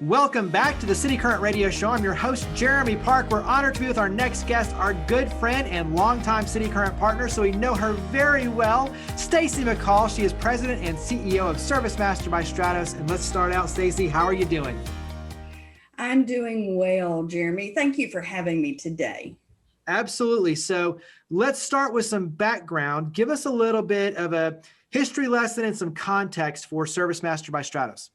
Welcome back to the City Current Radio Show. I'm your host, Jeremy Park. We're honored to be with our next guest, our good friend and longtime City Current partner, so we know her very well, Stacy McCall. She is president and CEO of ServiceMaster by Stratos. And let's start out, Stacy. How are you doing? I'm doing well, Jeremy. Thank you for having me today. Absolutely. So let's start with some background. Give us a little bit of a history lesson and some context for ServiceMaster by Stratos.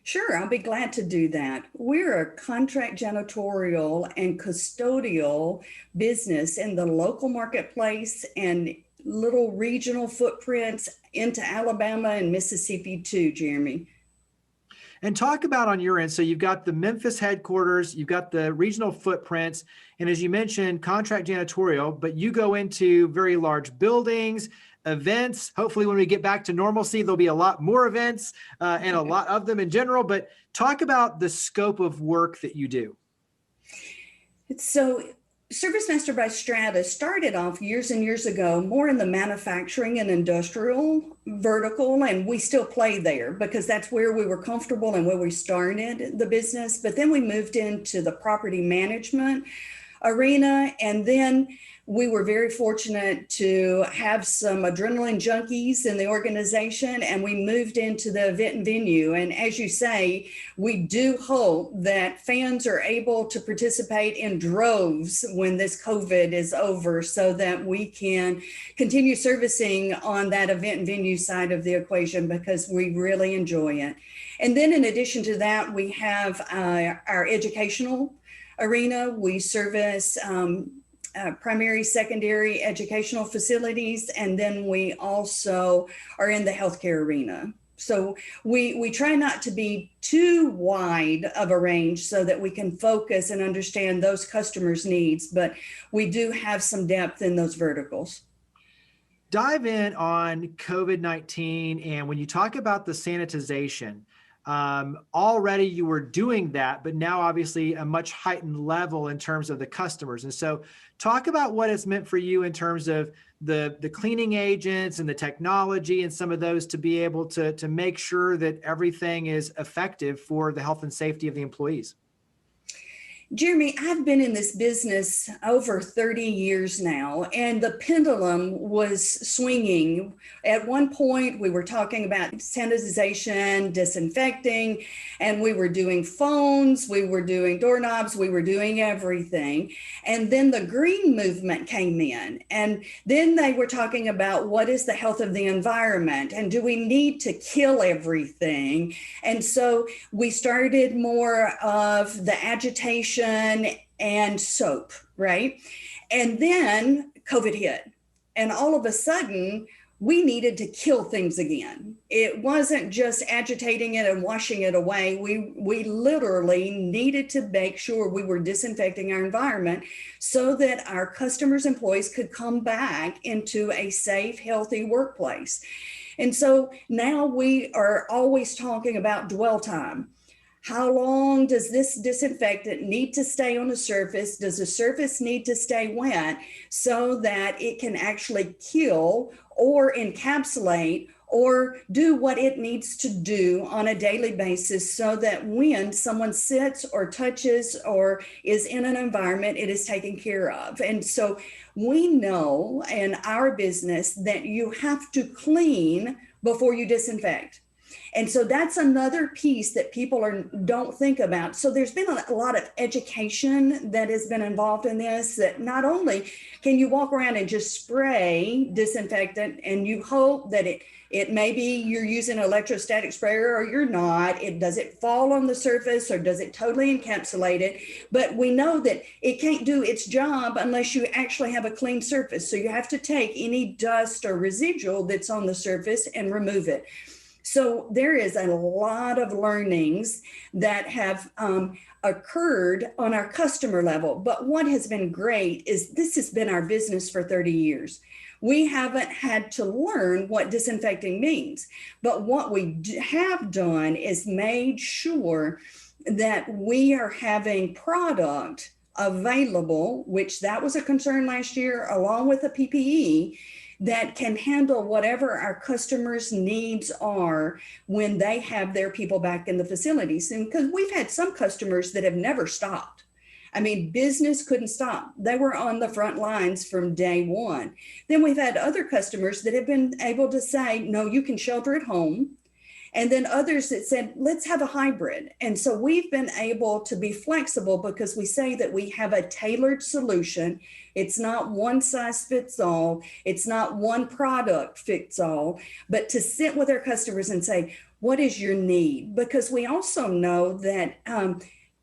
Sure, I'll be glad to do that. We're a contract janitorial and custodial business in the local marketplace and little regional footprints into Alabama and Mississippi too, Jeremy. And talk about on your end, so you've got the Memphis headquarters, you've got the regional footprints, and as you mentioned, contract janitorial, but you go into very large buildings, events. Hopefully when we get back to normalcy, there'll be a lot more events and a lot of them in general, but talk about the scope of work that you do. So ServiceMaster by Stratos started off years and years ago more in the manufacturing and industrial vertical, and we still play there because that's where we were comfortable and where we started the business. But then we moved into the property management arena, and then we were very fortunate to have some adrenaline junkies in the organization, and we moved into the event and venue. And as you say, we do hope that fans are able to participate in droves when this COVID is over so that we can continue servicing on that event and venue side of the equation because we really enjoy it. And then in addition to that, we have our educational arena. We service primary, secondary educational facilities, and then we also are in the healthcare arena. So we try not to be too wide of a range so that we can focus and understand those customers' needs, but we do have some depth in those verticals. Dive in on COVID-19, and when you talk about the sanitization, already you were doing that, but now obviously a much heightened level in terms of the customers. And so talk about what it's meant for you in terms of the cleaning agents and the technology and some of those to be able to make sure that everything is effective for the health and safety of the employees. Jeremy, I've been in this business over 30 years now, and the pendulum was swinging. At one point, we were talking about sanitization, disinfecting, and we were doing phones, we were doing doorknobs, we were doing everything. And then the green movement came in, and then they were talking about what is the health of the environment, and do we need to kill everything? And so we started more of the agitation and soap, right? And then COVID hit. And all of a sudden, we needed to kill things again. It wasn't just agitating it and washing it away. We literally needed to make sure we were disinfecting our environment so that our customers' employees could come back into a safe, healthy workplace. And so now we are always talking about dwell time. How long does this disinfectant need to stay on the surface? Does the surface need to stay wet so that it can actually kill or encapsulate or do what it needs to do on a daily basis so that when someone sits or touches or is in an environment, it is taken care of? And so we know in our business that you have to clean before you disinfect. And so that's another piece that people don't think about. So there's been a lot of education that has been involved in this, that not only can you walk around and just spray disinfectant and you hope that it maybe you're using an electrostatic sprayer or you're not, does it fall on the surface or does it totally encapsulate it? But we know that it can't do its job unless you actually have a clean surface. So you have to take any dust or residual that's on the surface and remove it. So there is a lot of learnings that have occurred on our customer level. But what has been great is this has been our business for 30 years. We haven't had to learn what disinfecting means. But what we have done is made sure that we are having product available, which that was a concern last year, along with the PPE, that can handle whatever our customers' needs are when they have their people back in the facilities. And because we've had some customers that have never stopped. I mean, business couldn't stop. They were on the front lines from day one. Then we've had other customers that have been able to say, no, you can shelter at home. And then others that said, let's have a hybrid. And so we've been able to be flexible because we say that we have a tailored solution. It's not one size fits all. It's not one product fits all, but to sit with our customers and say, what is your need? Because we also know that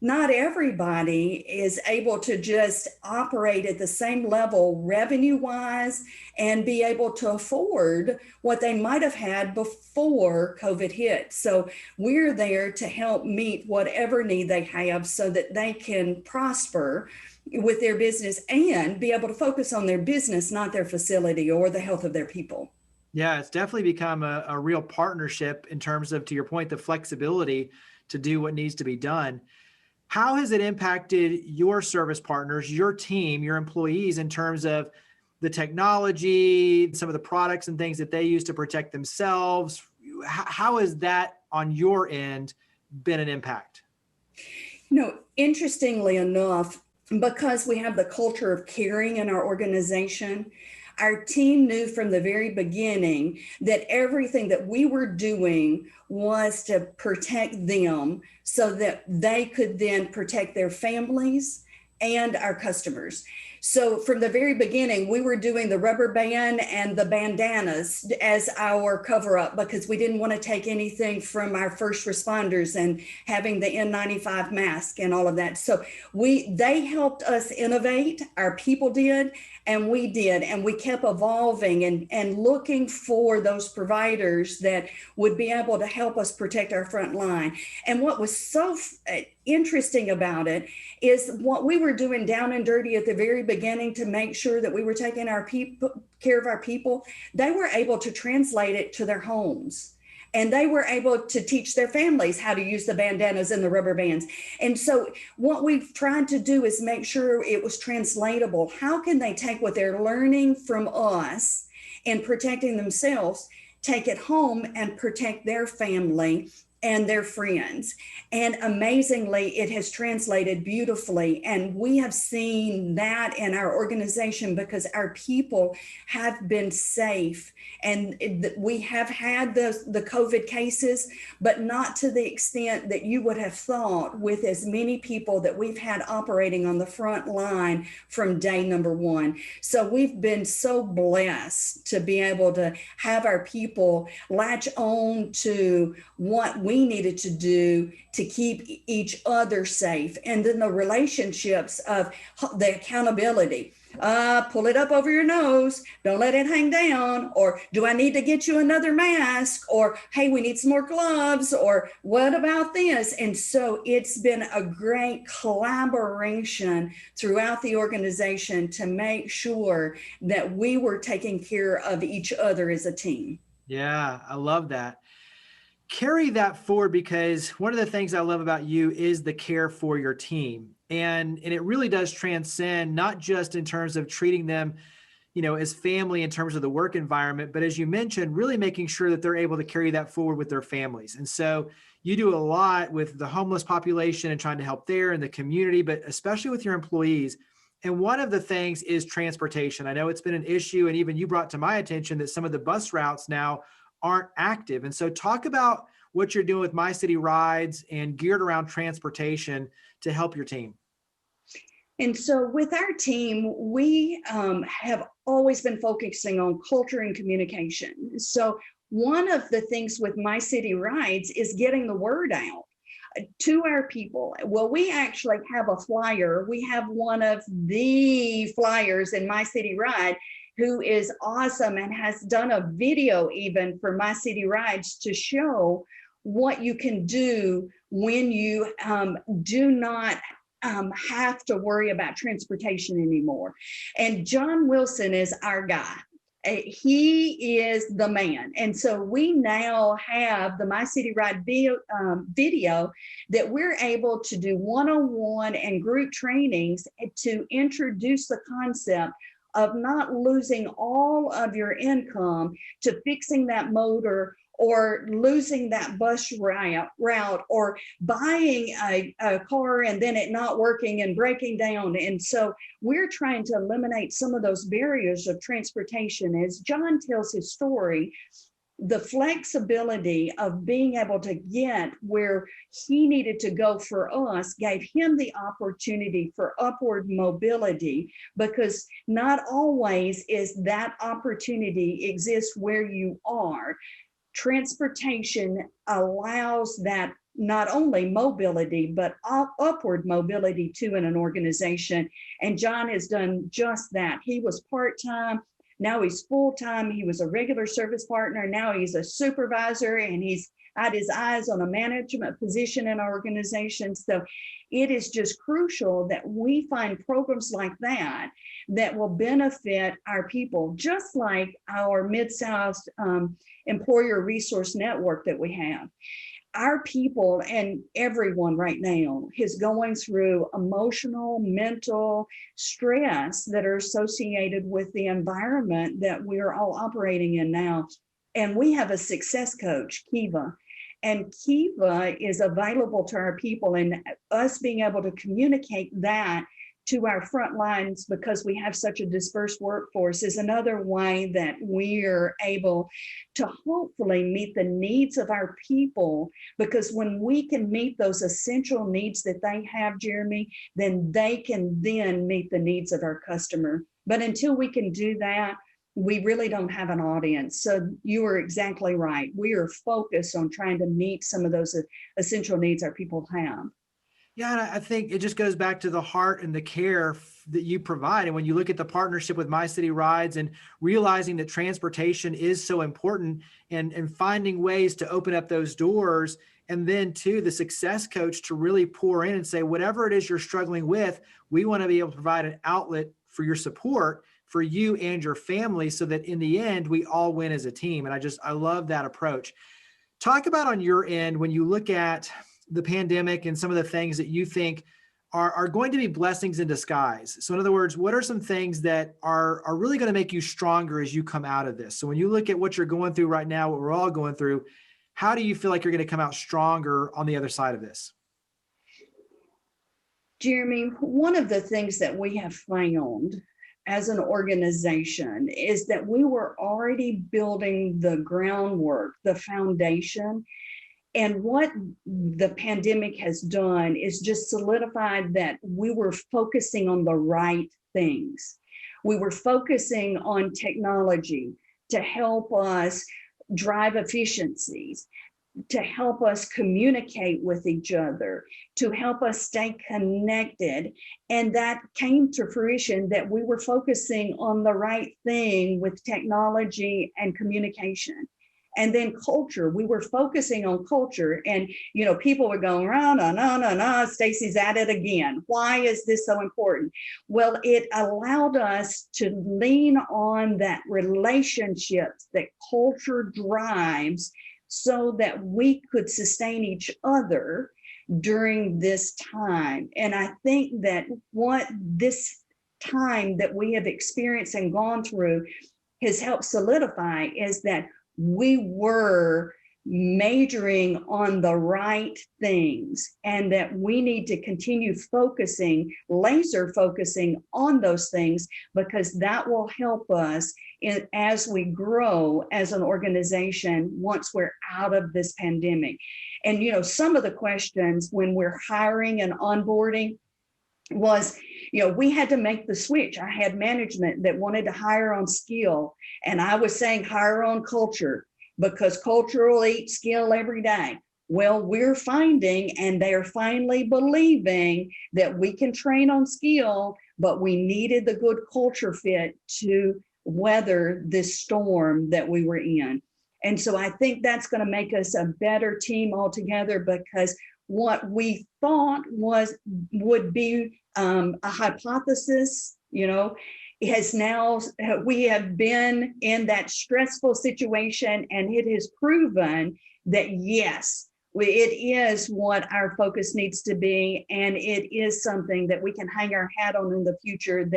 not everybody is able to just operate at the same level revenue wise and be able to afford what they might have had before COVID hit. So we're there to help meet whatever need they have so that they can prosper with their business and be able to focus on their business, not their facility or the health of their people. Yeah, it's definitely become a real partnership in terms of, to your point, the flexibility to do what needs to be done. How has it impacted your service partners, your team, your employees in terms of the technology, some of the products and things that they use to protect themselves? How has that on your end been an impact? Interestingly enough, because we have the culture of caring in our organization, our team knew from the very beginning that everything that we were doing was to protect them so that they could then protect their families and our customers. So from the very beginning, we were doing the rubber band and the bandanas as our cover up because we didn't want to take anything from our first responders and having the N95 mask and all of that. So they helped us innovate, our people did, and we did. And we kept evolving and looking for those providers that would be able to help us protect our front line. And what was so interesting about it is what we were doing down and dirty at the very beginning to make sure that we were taking care of our people. They were able to translate it to their homes. And they were able to teach their families how to use the bandanas and the rubber bands. And so what we've tried to do is make sure it was translatable. How can they take what they're learning from us and protecting themselves, take it home and protect their family and their friends? And amazingly, it has translated beautifully. And we have seen that in our organization because our people have been safe. And we have had the COVID cases, but not to the extent that you would have thought with as many people that we've had operating on the front line from day number one. So we've been so blessed to be able to have our people latch on to what we needed to do to keep each other safe. And then the relationships of the accountability. Pull it up over your nose. Don't let it hang down. Or do I need to get you another mask? Or, hey, we need some more gloves. Or what about this? And so it's been a great collaboration throughout the organization to make sure that we were taking care of each other as a team. Yeah, I love that. Carry that forward, because one of the things I love about you is the care for your team. And it really does transcend, not just in terms of treating them, as family in terms of the work environment, but as you mentioned, really making sure that they're able to carry that forward with their families. And so you do a lot with the homeless population and trying to help there in the community, but especially with your employees. And one of the things is transportation. I know it's been an issue, and even you brought to my attention that some of the bus routes now aren't active. And so talk about what you're doing with My City Rides and geared around transportation to help your team. And so with our team, we have always been focusing on culture and communication. So one of the things with My City Rides is getting the word out to our people. Well, we actually have a flyer. We have one of the flyers in My City Ride who is awesome and has done a video even for My City Rides to show what you can do when you do not have to worry about transportation anymore. And John Wilson is our guy. He is the man. And so we now have the My City Ride video that we're able to do one-on-one and group trainings to introduce the concept of not losing all of your income to fixing that motor, or losing that bus route, or buying a car and then it not working and breaking down. And so we're trying to eliminate some of those barriers of transportation. As John tells his story, the flexibility of being able to get where he needed to go for us gave him the opportunity for upward mobility, because not always is that opportunity exists where you are. Transportation allows that not only mobility, but upward mobility too in an organization. And John has done just that. He was part-time, now he's full-time. He was a regular service partner, now he's a supervisor, and he's had his eyes on a management position in our organization. So it is just crucial that we find programs like that that will benefit our people, just like our Mid-South Employer Resource Network that we have. Our people and everyone right now is going through emotional, mental stress that are associated with the environment that we're all operating in now. And we have a success coach, Kiva, and Kiva is available to our people, and us being able to communicate that to our front lines, because we have such a dispersed workforce, is another way that we're able to hopefully meet the needs of our people. Because when we can meet those essential needs that they have, Jeremy, then they can then meet the needs of our customer. But until we can do that, we really don't have an audience. So you are exactly right. We are focused on trying to meet some of those essential needs our people have. Yeah, and I think it just goes back to the heart and the care that you provide. And when you look at the partnership with My City Rides and realizing that transportation is so important, and finding ways to open up those doors, and then too, the success coach to really pour in and say, whatever it is you're struggling with, we want to be able to provide an outlet for your support for you and your family, so that in the end, we all win as a team. And I love that approach. Talk about on your end, when you look at the pandemic and some of the things that you think are going to be blessings in disguise. So in other words, what are some things that are really going to make you stronger as you come out of this? So when you look at what you're going through right now, what we're all going through, how do you feel like you're going to come out stronger on the other side of this? Jeremy, one of the things that we have found as an organization is that we were already building the groundwork, the foundation. And what the pandemic has done is just solidified that we were focusing on the right things. We were focusing on technology to help us drive efficiencies, to help us communicate with each other, to help us stay connected. And that came to fruition, that we were focusing on the right thing with technology and communication. And then culture, we were focusing on culture. And, you know, people were going, no, Stacy's at it again. Why is this so important? Well, it allowed us to lean on that relationships that culture drives, so that we could sustain each other during this time. And I think that what this time that we have experienced and gone through has helped solidify is that we were majoring on the right things, and that we need to continue focusing, laser focusing on those things, because that will help us as we grow as an organization once we're out of this pandemic. And, you know, some of the questions when we're hiring and onboarding was, you know, we had to make the switch. I had management that wanted to hire on skill, and I was saying hire on culture, because culture will eat skill every day. Well, we're finding, and they're finally believing, that we can train on skill, but we needed the good culture fit to weather this storm that we were in. And so I think that's going to make us a better team altogether, because what we thought would be a hypothesis, you know, has now, we have been in that stressful situation, and it has proven that yes, It is what our focus needs to be, and it is something that we can hang our hat on in the future,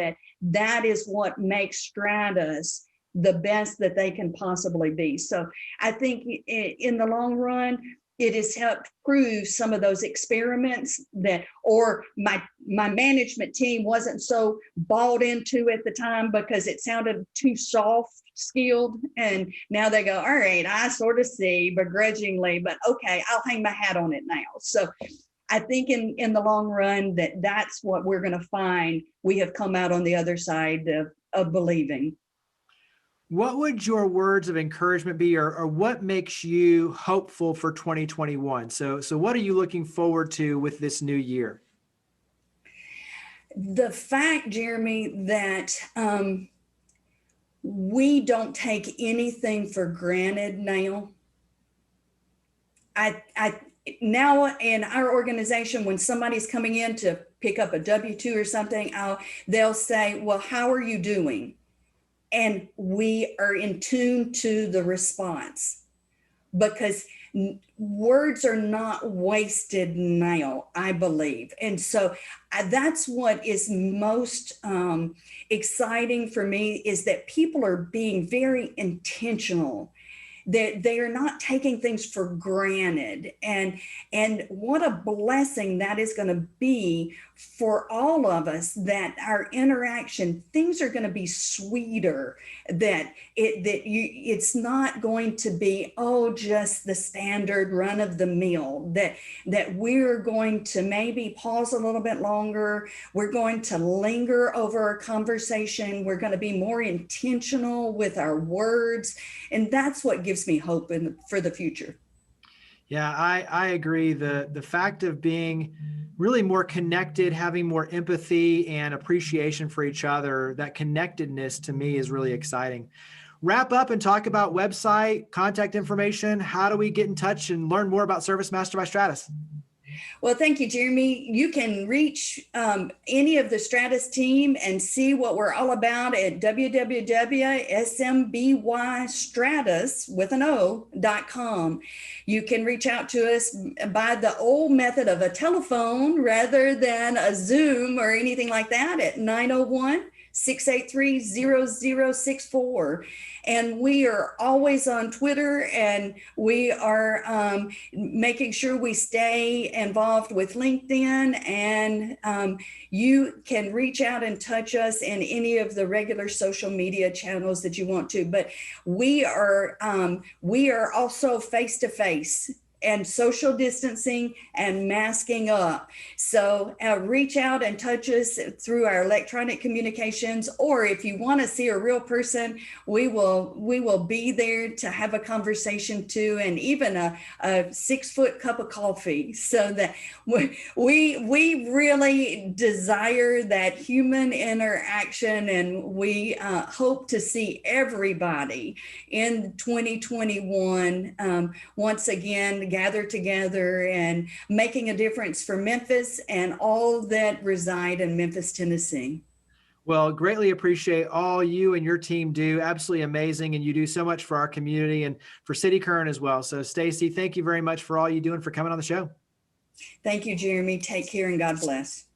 that is what makes Stratos the best that they can possibly be. So I think in the long run, it has helped prove some of those experiments or my management team wasn't so bought into at the time because it sounded too soft skilled. And now they go, all right, I sort of see begrudgingly, but okay, I'll hang my hat on it now. So I think in the long run that's what we're going to find. We have come out on the other side of believing. What would your words of encouragement be, or what makes you hopeful for 2021? So what are you looking forward to with this new year? The fact, Jeremy, that we don't take anything for granted now. I now in our organization, when somebody's coming in to pick up a W-2 or something, they'll say, well, how are you doing? And we are in tune to the response, because words are not wasted now, I believe. And so that's what is most exciting for me, is that people are being very intentional. They are not taking things for granted, and what a blessing that is going to be for all of us, that our interaction, things are going to be sweeter, it's not going to be just the standard run of the mill, that we're going to maybe pause a little bit longer, we're going to linger over a conversation, we're going to be more intentional with our words, and that's what gives me hope for the future. Yeah, I agree. The fact of being really more connected, having more empathy and appreciation for each other, that connectedness to me is really exciting. Wrap up and talk about website, contact information. How do we get in touch and learn more about ServiceMaster by Stratos? Well, thank you, Jeremy. You can reach any of the Stratos team and see what we're all about at www.smbystratos.com. You can reach out to us by the old method of a telephone rather than a Zoom or anything like that at 901-683-0064. And we are always on Twitter, and we are making sure we stay involved with LinkedIn, and you can reach out and touch us in any of the regular social media channels that you want to. But we are also face-to-face and social distancing and masking up. So reach out and touch us through our electronic communications, or if you want to see a real person, we will be there to have a conversation too, and even a 6-foot cup of coffee, so that we really desire that human interaction, and we hope to see everybody in 2021 once again gather together and making a difference for Memphis and all that reside in Memphis, Tennessee. Well, greatly appreciate all you and your team do. Absolutely amazing. And you do so much for our community and for cityCURRENT as well. So Stacy, thank you very much for all you do and for coming on the show. Thank you, Jeremy. Take care and God bless.